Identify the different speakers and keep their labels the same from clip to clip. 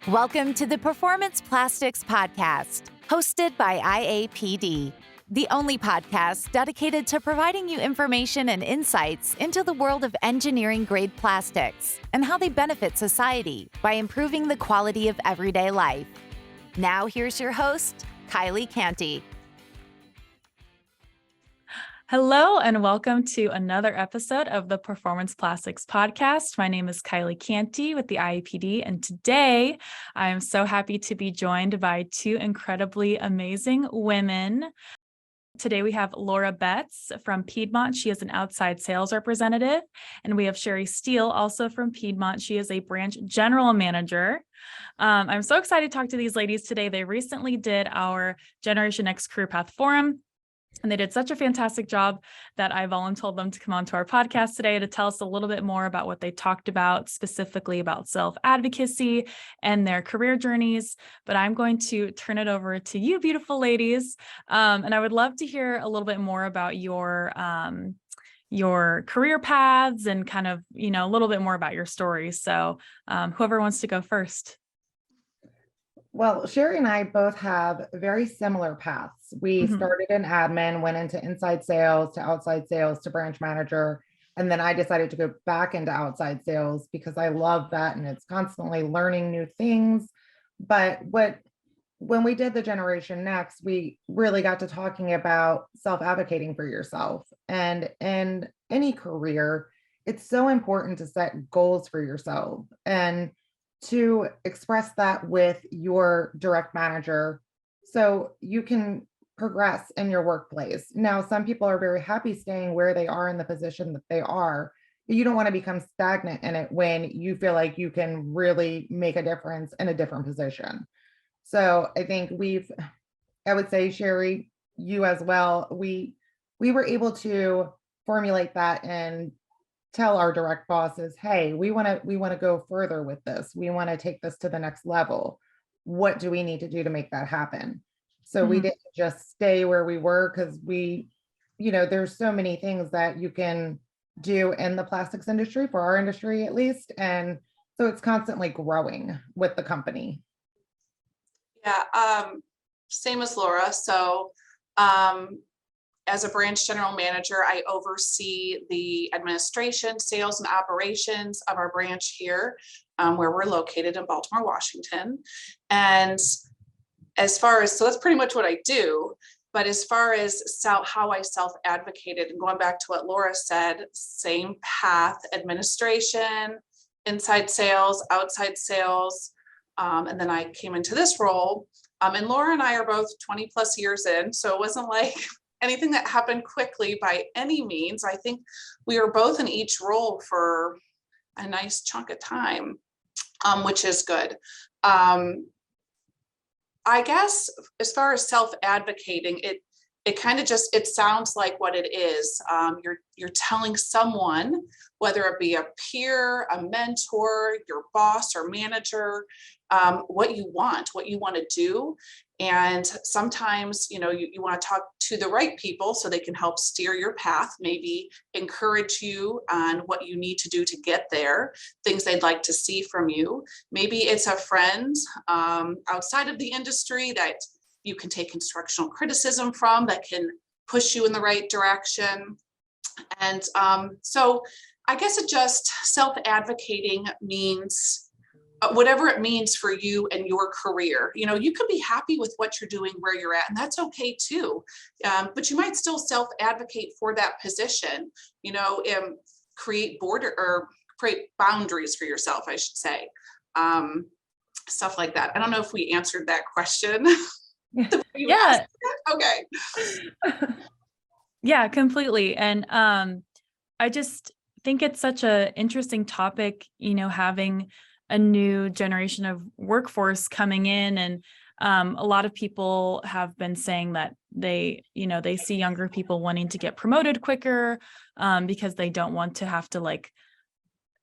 Speaker 1: Welcome to the Performance Plastics Podcast, hosted by IAPD, the only podcast dedicated to providing you information and insights into the world of engineering-grade plastics and how they benefit society by improving the quality of everyday life. Now here's your host, Kylie Canty.
Speaker 2: Hello, and welcome to another episode of the Performance Plastics Podcast. My name is Kylie Canty with the IAPD, and today I am so happy to be joined by two incredibly amazing women. Today we have Laura Betz from Piedmont. She is an outside sales representative, and we have Sherry Steele, also from Piedmont. She is a branch general manager. I'm so excited to talk to these ladies today. They recently did our GenerationNext Career Path Forum, and they did such a fantastic job that I volunteered them to come on to our podcast today to tell us a little bit more about what they talked about, specifically about self-advocacy and their career journeys. But I'm going to turn it over to you, beautiful ladies. And I would love to hear a little bit more about your career paths and kind of, a little bit more about your stories. So whoever wants to go first.
Speaker 3: Well, Sherry and I both have very similar paths. We started in admin, went into inside sales to outside sales to branch manager. And then I decided to go back into outside sales because I love that. And it's constantly learning new things. But when we did the Generation Next, we really got to talking about self-advocating for yourself. And in any career, it's so important to set goals for yourself and to express that with your direct manager so you can progress in your workplace. Now, some people are very happy staying where they are in the position that they are, but you don't want to become stagnant in it when you feel like you can really make a difference in a different position. So I think I would say, Sherry, you as well, we were able to formulate that and tell our direct bosses, hey, we want to go further with this. We want to take this to the next level. What do we need to do to make that happen? So we didn't just stay where we were because there's so many things that you can do in the plastics industry, for our industry at least. And so it's constantly growing with the company.
Speaker 4: Yeah, same as Laura. So as a branch general manager, I oversee the administration, sales, and operations of our branch here, where we're located in Baltimore, Washington. And so that's pretty much what I do. But as far as how I self-advocated, and going back to what Laura said, same path: administration, inside sales, outside sales. And then I came into this role. And Laura and I are both 20 plus years in, so it wasn't like anything that happened quickly by any means. I think we were both in each role for a nice chunk of time, which is good. I guess as far as self-advocating, it kind of it sounds like what it is. You're telling someone, whether it be a peer, a mentor, your boss or manager, what you want to do. And sometimes, you want to talk to the right people so they can help steer your path, maybe encourage you on what you need to do to get there, things they'd like to see from you. Maybe it's a friend outside of the industry that you can take instructional criticism from that can push you in the right direction. And so I guess it just self-advocating means whatever it means for you and your career. You could be happy with what you're doing where you're at, and that's okay too. But you might still self-advocate for that position, create boundaries for yourself, I should say. Stuff like that. I don't know if we answered that question.
Speaker 2: Yeah.
Speaker 4: Okay.
Speaker 2: Yeah, completely. And I just think it's such an interesting topic, having a new generation of workforce coming in. And a lot of people have been saying that they see younger people wanting to get promoted quicker because they don't want to have to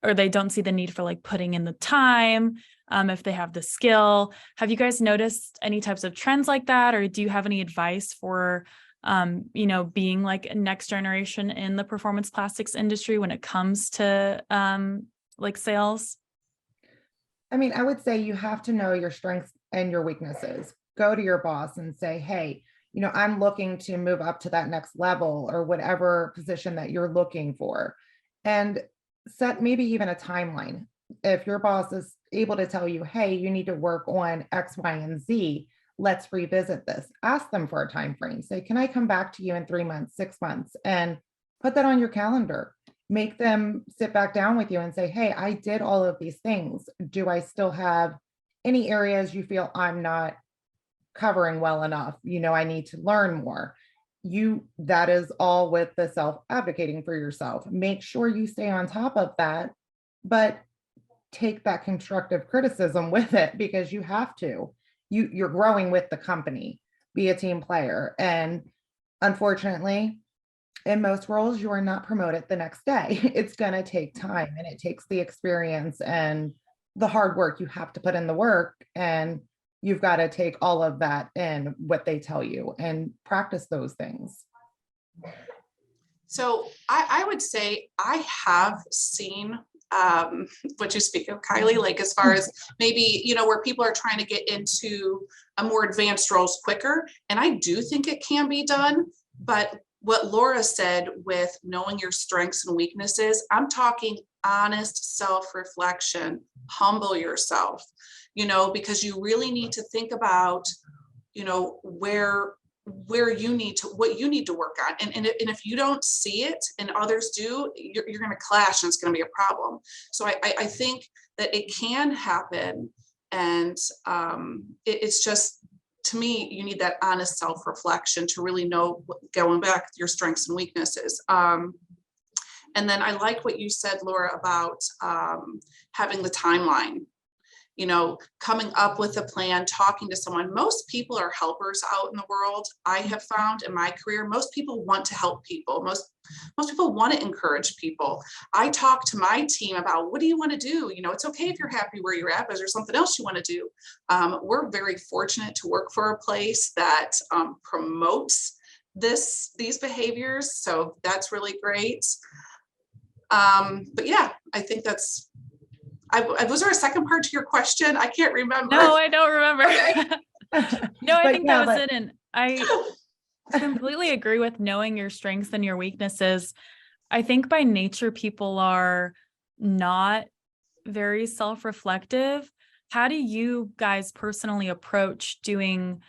Speaker 2: or they don't see the need for putting in the time if they have the skill. Have you guys noticed any types of trends like that? Or do you have any advice for, being a next generation in the performance plastics industry when it comes to sales?
Speaker 3: I mean, I would say you have to know your strengths and your weaknesses. Go to your boss and say, hey, I'm looking to move up to that next level or whatever position that you're looking for. And set maybe even a timeline. If your boss is able to tell you, hey, you need to work on X, Y, and Z, let's revisit this. Ask them for a time frame. Say, can I come back to you in 3 months, 6 months? And put that on your calendar. Make them sit back down with you and say, hey, I did all of these things. Do I still have any areas you feel I'm not covering well enough? I need to learn more. That is all with the self-advocating for yourself. Make sure you stay on top of that, but take that constructive criticism with it, because you have to. You're growing with the company. Be a team player. And unfortunately, in most roles, you are not promoted the next day. It's going to take time, and it takes the experience and the hard work. You have to put in the work, and you've got to take all of that in, what they tell you, and practice those things.
Speaker 4: So I would say I have seen what you speak of, Kylie, like as far as maybe, where people are trying to get into a more advanced roles quicker. And I do think it can be done. But what Laura said with knowing your strengths and weaknesses, I'm talking honest self-reflection, humble yourself, because you really need to think about, where you need to, what you need to work on. And if you don't see it and others do, you're going to clash, and it's going to be a problem. So I think that it can happen. And it's just, to me, you need that honest self-reflection to really know, going back, your strengths and weaknesses. And then I like what you said, Laura, about having the timeline, coming up with a plan, talking to someone. Most people are helpers out in the world. I have found in my career, most people want to help people. Most people want to encourage people. I talk to my team about, what do you want to do? It's okay if you're happy where you're at, but is there something else you want to do? We're very fortunate to work for a place that promotes these behaviors. So that's really great. But yeah, I think that's, was there a second part to your question? I can't remember.
Speaker 2: No, I don't remember.
Speaker 4: Okay.
Speaker 2: No, I think that was it. And I completely agree with knowing your strengths and your weaknesses. I think by nature, people are not very self-reflective. How do you guys personally approach doing?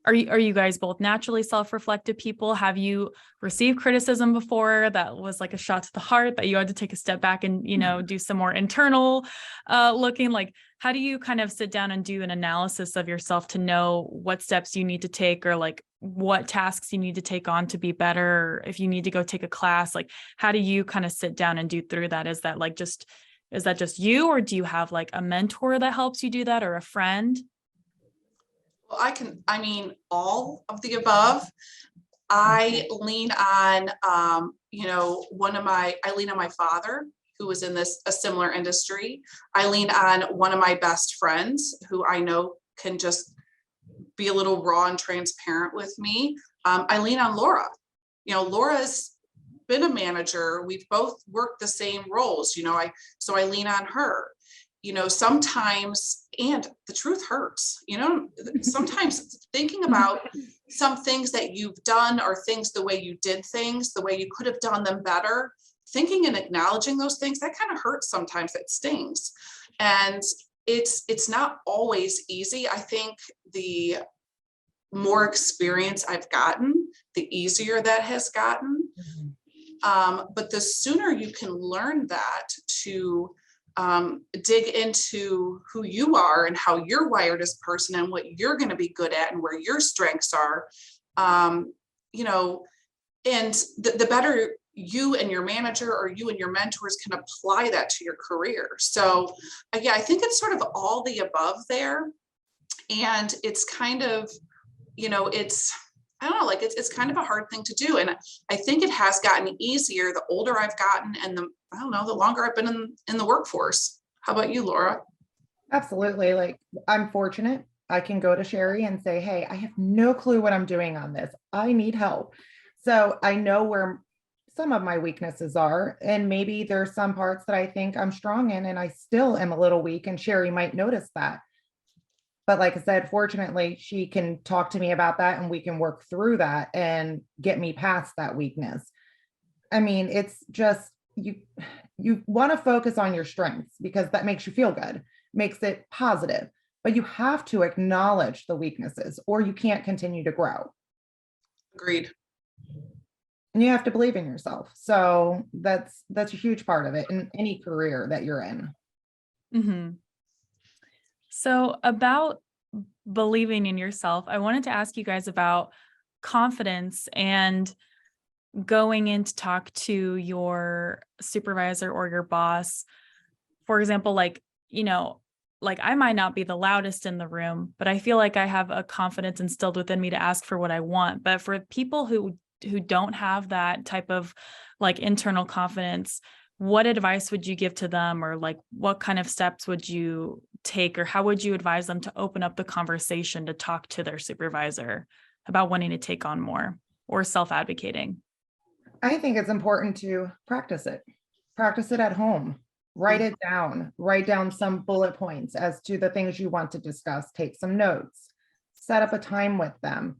Speaker 2: Are you guys both naturally self-reflective people? Have you received criticism before that was like a shot to the heart that you had to take a step back and, do some more internal looking? Like, how do you kind of sit down and do an analysis of yourself to know what steps you need to take, or like what tasks you need to take on to be better? Or if you need to go take a class, like, how do you kind of sit down and do through that? Is that just you, or do you have like a mentor that helps you do that, or a friend?
Speaker 4: Well, all of the above. I lean on, I lean on my father, who was in a similar industry. I lean on one of my best friends, who I know can just be a little raw and transparent with me. I lean on Laura. Laura's been a manager. We've both worked the same roles, so I lean on her. Sometimes, and the truth hurts, sometimes thinking about some things that you've done, or things, the way you did things, the way you could have done them better, thinking and acknowledging those things, that kind of hurts sometimes. It stings. And it's not always easy. I think the more experience I've gotten, the easier that has gotten. But the sooner you can learn that, to dig into who you are and how you're wired as a person, and what you're going to be good at, and where your strengths are, and the better you and your manager, or you and your mentors, can apply that to your career. So yeah, I think it's sort of all the above there. And it's kind of, I don't know, like it's kind of a hard thing to do. And I think it has gotten easier the older I've gotten, and the longer I've been in the workforce. How about you, Laura?
Speaker 3: Absolutely. Like, I'm fortunate. I can go to Sherry and say, hey, I have no clue what I'm doing on this. I need help. So I know where some of my weaknesses are. And maybe there's some parts that I think I'm strong in and I still am a little weak, and Sherry might notice that. But like I said, fortunately, she can talk to me about that and we can work through that and get me past that weakness. I mean, it's just you want to focus on your strengths because that makes you feel good, makes it positive, but you have to acknowledge the weaknesses or you can't continue to grow.
Speaker 4: Agreed.
Speaker 3: And you have to believe in yourself. So that's a huge part of it in any career that you're in.
Speaker 2: Mm-hmm. So about believing in yourself, I wanted to ask you guys about confidence and going in to talk to your supervisor or your boss. For example, like, like I might not be the loudest in the room, but I feel like I have a confidence instilled within me to ask for what I want. But for people who don't have that type of like internal confidence, what advice would you give to them, or like what kind of steps would you take, or how would you advise them to open up the conversation to talk to their supervisor about wanting to take on more or self-advocating?
Speaker 3: I think it's important to practice it at home, write it down, write down some bullet points as to the things you want to discuss, take some notes, set up a time with them,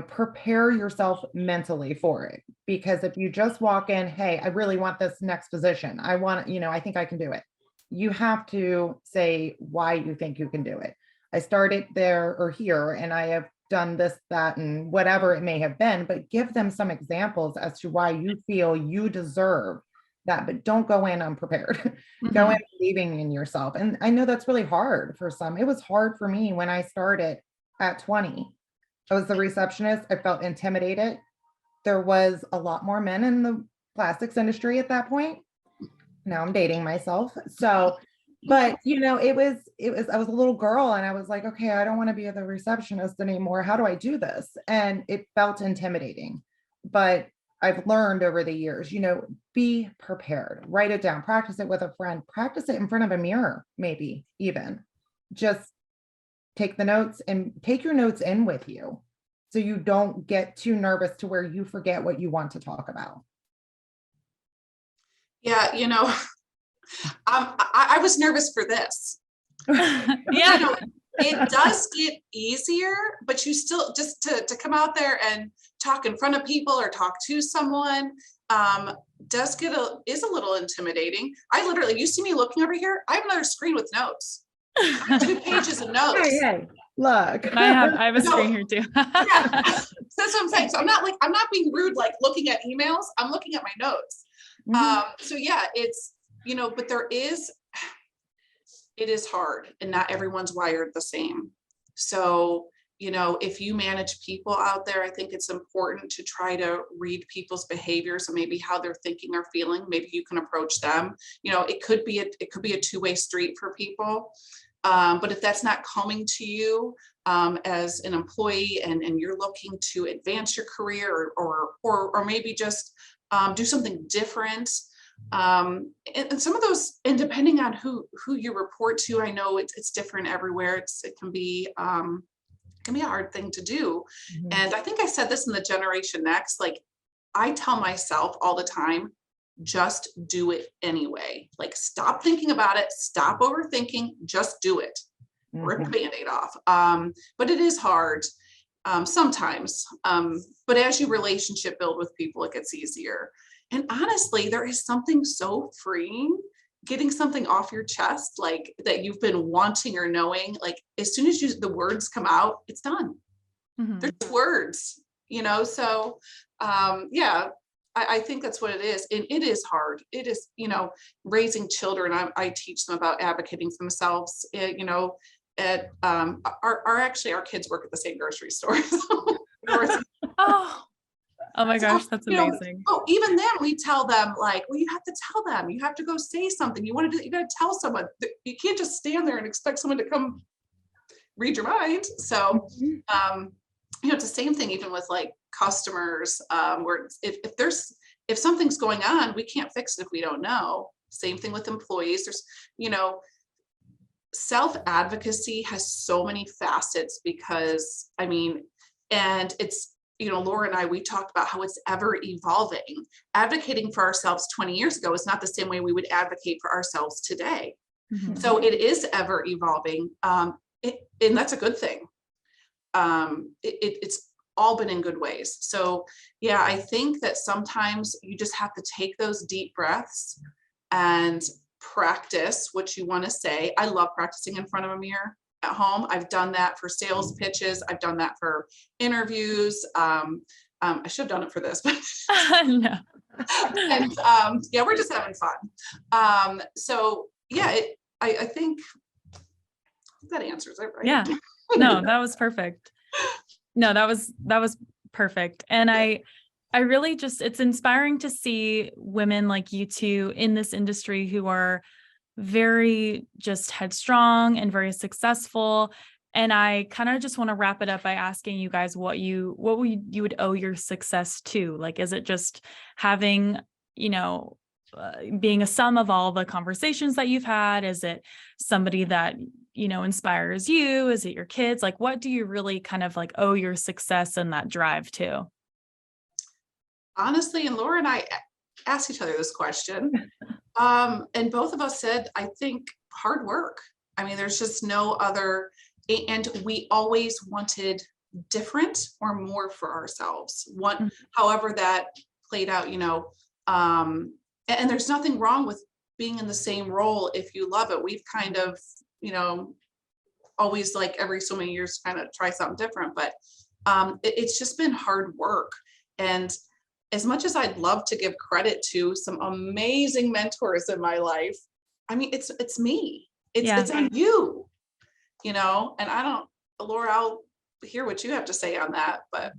Speaker 3: prepare yourself mentally for it. Because if you just walk in, hey, I really want this next position, I want, I think I can do it. You have to say why you think you can do it. I started there or here, and I have done this, that, and whatever it may have been, but give them some examples as to why you feel you deserve that, but don't go in unprepared. Mm-hmm. Go in believing in yourself. And I know that's really hard for some. It was hard for me when I started at 20. I was the receptionist. I felt intimidated. There was a lot more men in the plastics industry at that point. Now I'm dating myself. So, but it was, I was a little girl and I was like, okay, I don't want to be the receptionist anymore. How do I do this? And it felt intimidating, but I've learned over the years, be prepared, write it down, practice it with a friend, practice it in front of a mirror, maybe even just take the notes and take your notes in with you so you don't get too nervous to where you forget what you want to talk about.
Speaker 4: Yeah, I was nervous for this.
Speaker 2: Yeah.
Speaker 4: It does get easier, but you still just to come out there and talk in front of people or talk to someone is a little intimidating. I literally, you see me looking over here, I have another screen with notes. 2 pages of notes.
Speaker 3: Hey, look.
Speaker 2: I have a screen here too.
Speaker 4: Yeah. That's what I'm saying. So I'm not being rude, like looking at emails. I'm looking at my notes. Mm-hmm. So yeah, it's, but it is hard and not everyone's wired the same. So, if you manage people out there, I think it's important to try to read people's behaviors and maybe how they're thinking or feeling. Maybe you can approach them. It could be a two-way street for people. But if that's not coming to you as an employee and you're looking to advance your career or maybe just do something different, and some of those, and depending on who you report to, I know it's different everywhere. It can be a hard thing to do. Mm-hmm. And I think I said this in the GenerationNext, like I tell myself all the time, just do it anyway. Like stop thinking about it, stop overthinking, just do it. Mm-hmm. Rip the Band-Aid off. But it is hard sometimes. But as you relationship build with people, it gets easier. And honestly, there is something so freeing getting something off your chest, like that you've been wanting or knowing, like as soon as the words come out, it's done. Mm-hmm. There's words, so yeah, I think that's what it is. And it is hard. It is, raising children. I teach them about advocating for themselves, at our kids work at the same grocery store.
Speaker 2: Oh my gosh, that's amazing.
Speaker 4: Even then we tell them like, well, you have to tell them, you have to go say something. You got to tell someone. You can't just stand there and expect someone to come read your mind. So, it's the same thing even with like customers, where if something's going on, we can't fix it if we don't know. Same thing with employees. There's, self-advocacy has so many facets because and Laura and I, we talked about how it's ever evolving. Advocating for ourselves 20 years ago is not the same way we would advocate for ourselves today.
Speaker 2: Mhm.
Speaker 4: So it is ever evolving. And that's a good thing. It's all been in good ways. So yeah, I think that sometimes you just have to take those deep breaths and practice what you want to say. I love practicing in front of a mirror at home. I've done that for sales pitches. I've done that for interviews. I should have done it for this, but
Speaker 2: No.
Speaker 4: and yeah, we're just having fun. So yeah, I think that answers it, right?
Speaker 2: Yeah. No, that was perfect. No, that was perfect. And I really just, it's inspiring to see women like you two in this industry who are very just headstrong and very successful. And I kind of just want to wrap it up by asking you guys what you would owe your success to. Like, is it just having, being a sum of all the conversations that you've had? Is it somebody that, inspires you? Is it your kids? Like, what do you really kind of like owe your success and that drive to?
Speaker 4: Honestly, and Laura and I asked each other this question. And both of us said, I think hard work. I mean, there's just no other, and we always wanted different or more for ourselves. However that played out, and there's nothing wrong with being in the same role if you love it. We've kind of, always like every so many years kind of try something different, but it's just been hard work. And as much as I'd love to give credit to some amazing mentors in my life, I mean, it's me. It's on you, and Laura, I'll hear what you have to say on that, but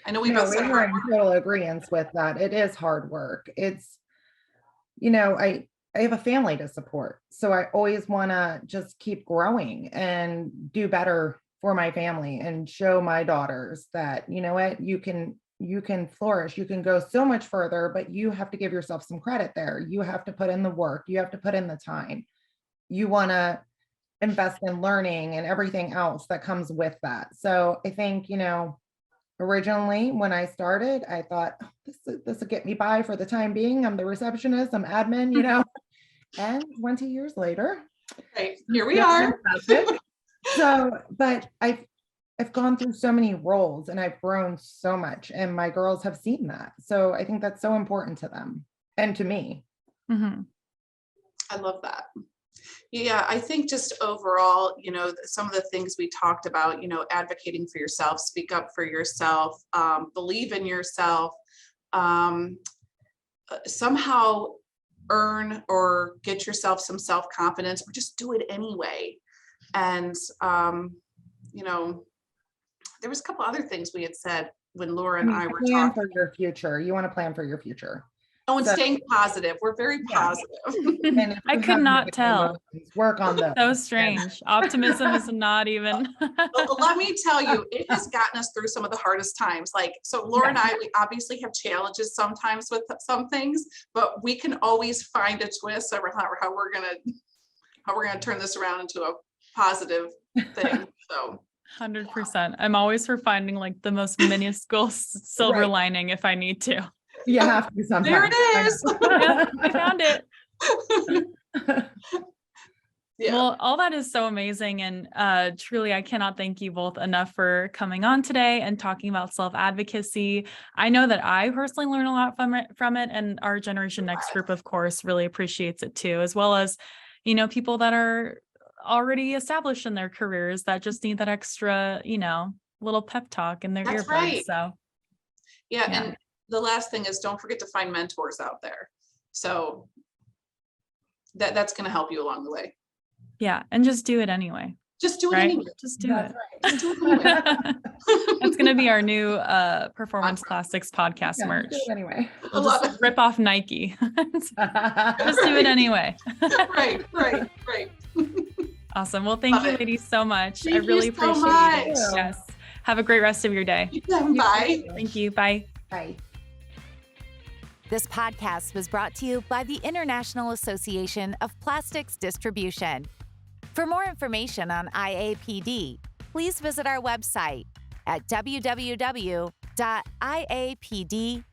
Speaker 4: I know we both said
Speaker 3: we're in total agreement with that. It is hard work. It's, I have a family to support. So I always want to just keep growing and do better for my family and show my daughters that, what, you can flourish, you can go so much further, but you have to give yourself some credit there. You have to put in the work. You have to put in the time. You want to invest in learning and everything else that comes with that. So I think, originally when I started, I thought, this will get me by for the time being. I'm the receptionist, I'm admin, and 20 years later,
Speaker 4: right, here we are.
Speaker 3: So, but I've gone through so many roles and I've grown so much, and my girls have seen that. So I think that's so important to them and to me.
Speaker 2: Mm-hmm.
Speaker 4: I love that. Yeah, I think just overall, some of the things we talked about, advocating for yourself, speak up for yourself, believe in yourself, somehow earn or get yourself some self-confidence, or just do it anyway. And, there was a couple other things we had said when Laura and I were
Speaker 3: plan
Speaker 4: talking.
Speaker 3: For your future. You want to plan for your future.
Speaker 4: Oh, and staying positive. We're very positive.
Speaker 3: And
Speaker 2: I could not tell.
Speaker 3: Work on those.
Speaker 2: So strange. Optimism is not even.
Speaker 4: Well, let me tell you, it has gotten us through some of the hardest times. So Laura and I, we obviously have challenges sometimes with some things, but we can always find a twist over how we're gonna turn this around into a positive thing. So
Speaker 2: 100%. I'm always for finding like the most minuscule silver lining if I need to.
Speaker 3: You have to sometimes.
Speaker 4: There it is.
Speaker 2: Yeah, I found it.
Speaker 4: Yeah.
Speaker 2: Well, all that is so amazing. And truly, I cannot thank you both enough for coming on today and talking about self-advocacy. I know that I personally learn a lot from it. And our GenerationNext group, of course, really appreciates it too, as well as, people that are already established in their careers that just need that extra, little pep talk in their earbuds.
Speaker 4: Right.
Speaker 2: So
Speaker 4: yeah. And the last thing is, don't forget to find mentors out there. So that's going to help you along the way.
Speaker 2: Yeah. And just do it anyway.
Speaker 4: Just do it
Speaker 2: right?
Speaker 4: anyway.
Speaker 2: Just do it.
Speaker 4: Right. Just do it anyway.
Speaker 2: That's going to be our new Performance Classics podcast merch.
Speaker 3: Do it anyway.
Speaker 2: We'll just rip off Nike. Just do it anyway.
Speaker 4: Right.
Speaker 2: Awesome. Well, thank you ladies so much.
Speaker 4: Thank
Speaker 2: I really
Speaker 4: you so
Speaker 2: appreciate
Speaker 4: much.
Speaker 2: it. Yes. Have a great rest of your day.
Speaker 4: Bye.
Speaker 2: Thank you. Bye.
Speaker 3: Bye.
Speaker 1: This podcast was brought to you by the International Association of Plastics Distribution. For more information on IAPD, please visit our website at www.iapd.org. www.iapd.org.